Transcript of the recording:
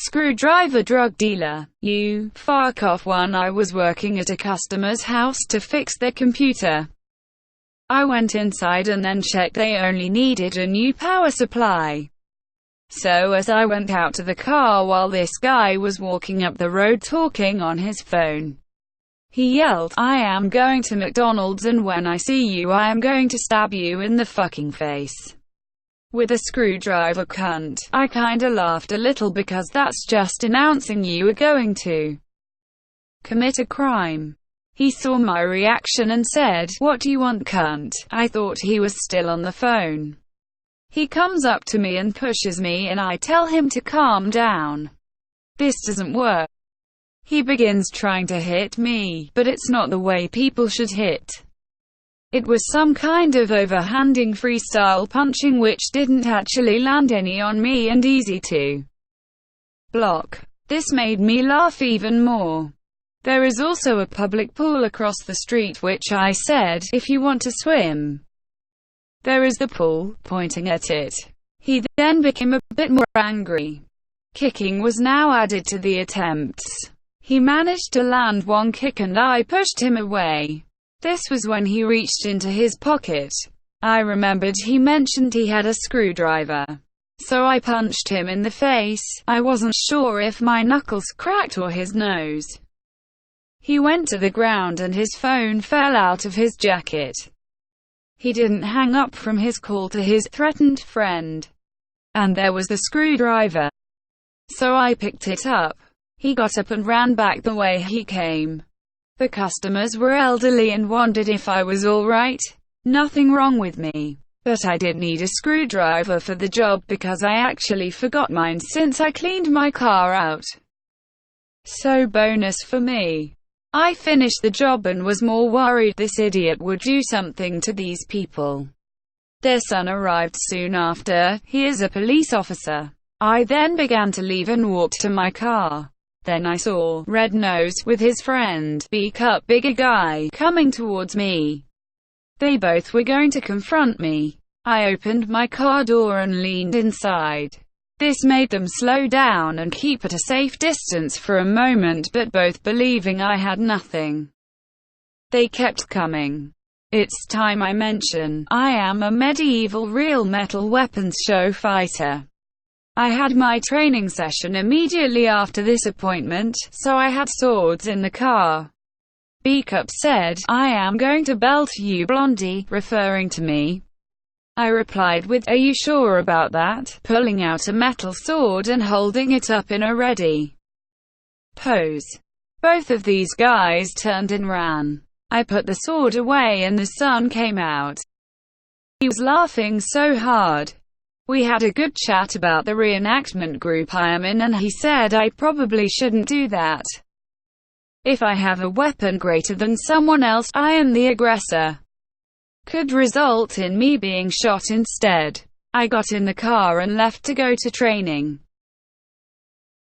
Screwdriver drug dealer. You fuck off. One, I was working at a customer's house to fix their computer. I went inside and then checked they only needed a new power supply. So as I went out to the car while this guy was walking up the road talking on his phone, he yelled, "I am going to McDonald's and when I see you I am going to stab you in the fucking face with a screwdriver, cunt." I kinda laughed a little because that's just announcing you are going to commit a crime. He saw my reaction and said, "What do you want, cunt?" I thought he was still on the phone. He comes up to me and pushes me and I tell him to calm down. This doesn't work. He begins trying to hit me, but it's not the way people should hit. It was some kind of overhanding freestyle punching which didn't actually land any on me and easy to block. This made me laugh even more. There is also a public pool across the street which I said, "If you want to swim, there is the pool," pointing at it. He then became a bit more angry. Kicking was now added to the attempts. He managed to land one kick and I pushed him away. This was when he reached into his pocket. I remembered he mentioned he had a screwdriver. So I punched him in the face. I wasn't sure if my knuckles cracked or his nose. He went to the ground and his phone fell out of his jacket. He didn't hang up from his call to his threatened friend. And there was the screwdriver. So I picked it up. He got up and ran back the way he came. The customers were elderly and wondered if I was alright. Nothing wrong with me. But I did need a screwdriver for the job because I actually forgot mine since I cleaned my car out. So bonus for me. I finished the job and was more worried this idiot would do something to these people. Their son arrived soon after. He is a police officer. I then began to leave and walked to my car. Then I saw Red Nose with his friend, B-Cup bigger guy, coming towards me. They both were going to confront me. I opened my car door and leaned inside. This made them slow down and keep at a safe distance for a moment, but both believing I had nothing. They kept coming. It's time I mention, I am a medieval real metal weapons show fighter. I had my training session immediately after this appointment, so I had swords in the car. B-Cup said, "I am going to belt you, Blondie," referring to me. I replied with, "Are you sure about that?" pulling out a metal sword and holding it up in a ready pose. Both of these guys turned and ran. I put the sword away and the son came out. He was laughing so hard. We had a good chat about the reenactment group I am in and he said I probably shouldn't do that. If I have a weapon greater than someone else, I am the aggressor. Could result in me being shot instead. I got in the car and left to go to training.